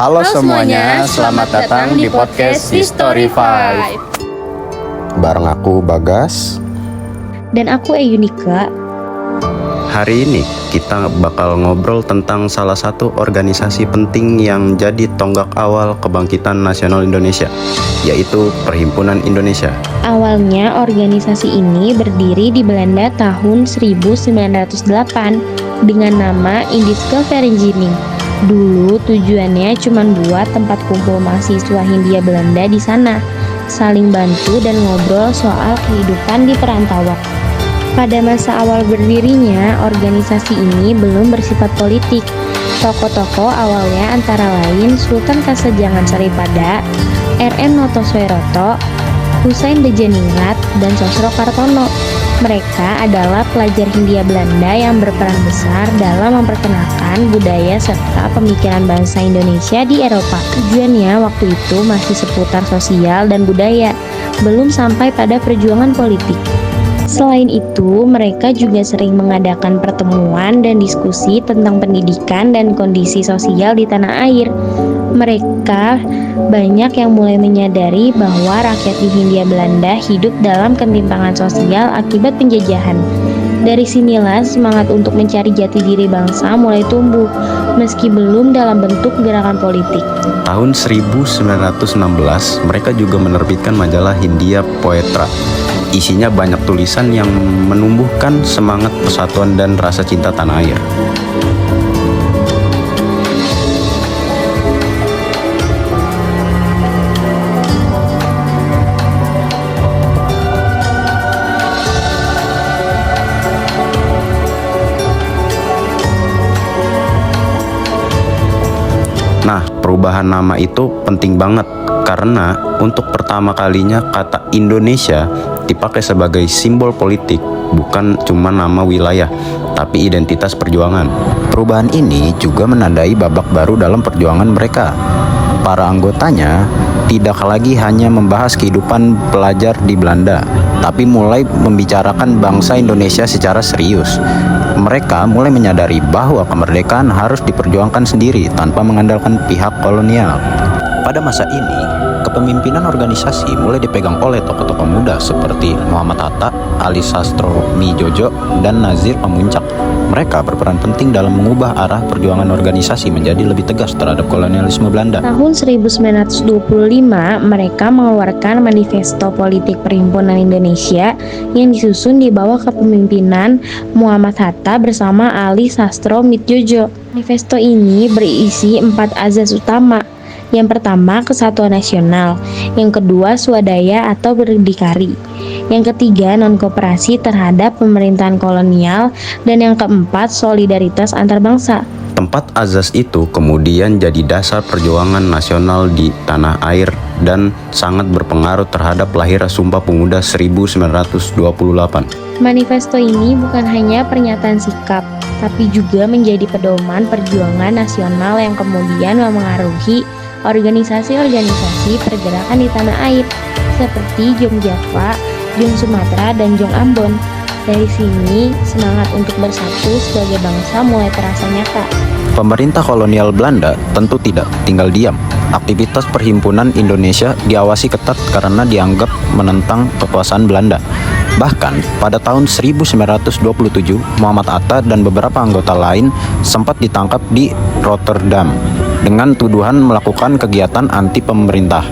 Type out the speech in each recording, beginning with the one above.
Halo semuanya, selamat datang di podcast History 5. Bareng aku Bagas. Dan aku Eyunika. Hari ini kita bakal ngobrol tentang salah satu organisasi penting yang jadi tonggak awal kebangkitan nasional Indonesia, yaitu Perhimpunan Indonesia. Awalnya organisasi ini berdiri di Belanda tahun 1908 dengan nama Indische Vereniging. Dulu tujuannya cuma buat tempat kumpul mahasiswa Hindia Belanda di sana, saling bantu dan ngobrol soal kehidupan di perantauan. Pada masa awal berdirinya, organisasi ini belum bersifat politik. Tokoh-tokoh awalnya antara lain Sultan Kasajangan Saripada, R.M. Notosueroto, Husein Dejeningrat, dan Sosro Kartono. Mereka adalah pelajar Hindia Belanda yang berperan besar dalam memperkenalkan budaya serta pemikiran bangsa Indonesia di Eropa. Tujuannya waktu itu masih seputar sosial dan budaya, belum sampai pada perjuangan politik. Selain itu, mereka juga sering mengadakan pertemuan dan diskusi tentang pendidikan dan kondisi sosial di tanah air. Mereka banyak yang mulai menyadari bahwa rakyat di Hindia Belanda hidup dalam ketimpangan sosial akibat penjajahan. Dari sinilah semangat untuk mencari jati diri bangsa mulai tumbuh, meski belum dalam bentuk gerakan politik. Tahun 1916, mereka juga menerbitkan majalah Hindia Poetra. Isinya banyak tulisan yang menumbuhkan semangat persatuan dan rasa cinta tanah air. Nah, perubahan nama itu penting banget karena untuk pertama kalinya kata Indonesia dipakai sebagai simbol politik, bukan cuma nama wilayah, tapi identitas perjuangan. Perubahan ini juga menandai babak baru dalam perjuangan mereka. Para anggotanya tidak lagi hanya membahas kehidupan pelajar di Belanda, tapi mulai membicarakan bangsa Indonesia secara serius. Mereka mulai menyadari bahwa kemerdekaan harus diperjuangkan sendiri tanpa mengandalkan pihak kolonial. Pada masa ini, kepemimpinan organisasi mulai dipegang oleh tokoh-tokoh muda seperti Muhammad Hatta, Ali Sastroamidjojo, dan Nazir Pamuncak. Mereka berperan penting dalam mengubah arah perjuangan organisasi menjadi lebih tegas terhadap kolonialisme Belanda. Tahun 1925, mereka mengeluarkan Manifesto Politik Perhimpunan Indonesia yang disusun di bawah kepemimpinan Muhammad Hatta bersama Ali Sastroamidjojo. Manifesto ini berisi 4 azas utama. Yang pertama, kesatuan nasional. Yang kedua, swadaya atau berdikari. Yang ketiga, non-kooperasi terhadap pemerintahan kolonial. Dan yang keempat, solidaritas antar bangsa. Tempat azas itu kemudian jadi dasar perjuangan nasional di tanah air dan sangat berpengaruh terhadap lahirnya Sumpah Pemuda 1928. Manifesto ini bukan hanya pernyataan sikap, tapi juga menjadi pedoman perjuangan nasional yang kemudian memengaruhi organisasi-organisasi pergerakan di tanah air seperti Jong Java, Jong Sumatera, dan Jong Ambon. Dari sini, semangat untuk bersatu sebagai bangsa mulai terasa nyata. Pemerintah kolonial Belanda tentu tidak tinggal diam. Aktivitas Perhimpunan Indonesia diawasi ketat karena dianggap menentang kekuasaan Belanda. Bahkan, pada tahun 1927, Muhammad Hatta dan beberapa anggota lain sempat ditangkap di Rotterdam dengan tuduhan melakukan kegiatan anti pemerintah.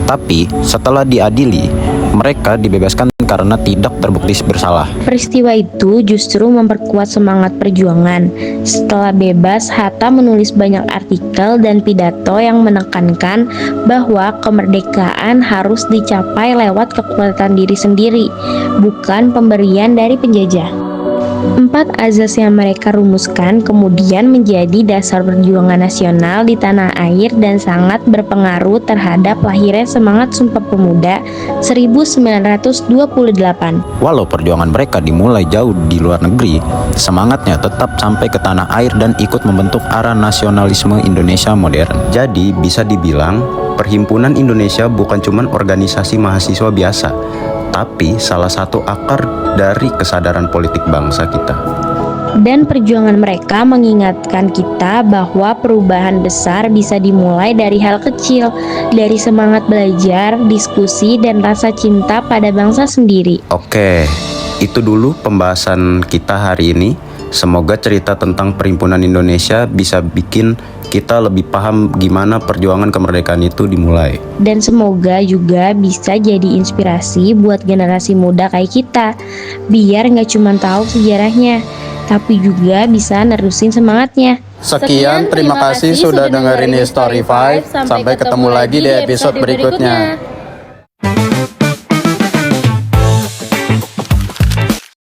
Tapi, setelah diadili, mereka dibebaskan karena tidak terbukti bersalah. Peristiwa itu justru memperkuat semangat perjuangan. Setelah bebas, Hatta menulis banyak artikel dan pidato yang menekankan bahwa kemerdekaan harus dicapai lewat kekuatan diri sendiri, bukan pemberian dari penjajah. 4 azas yang mereka rumuskan kemudian menjadi dasar perjuangan nasional di tanah air dan sangat berpengaruh terhadap lahirnya semangat Sumpah Pemuda 1928. Walau perjuangan mereka dimulai jauh di luar negeri, semangatnya tetap sampai ke tanah air dan ikut membentuk arah nasionalisme Indonesia modern. Jadi bisa dibilang Perhimpunan Indonesia bukan cuma organisasi mahasiswa biasa, tapi salah satu akar dari kesadaran politik bangsa kita. Dan perjuangan mereka mengingatkan kita bahwa perubahan besar bisa dimulai dari hal kecil, dari semangat belajar, diskusi, dan rasa cinta pada bangsa sendiri. Oke, itu dulu pembahasan kita hari ini. Semoga cerita tentang Perhimpunan Indonesia bisa bikin kita lebih paham gimana perjuangan kemerdekaan itu dimulai. Dan semoga juga bisa jadi inspirasi buat generasi muda kayak kita, biar nggak cuma tahu sejarahnya, tapi juga bisa nerusin semangatnya. Sekian, terima kasih sudah dengerin History 5. Sampai ketemu lagi di episode berikutnya.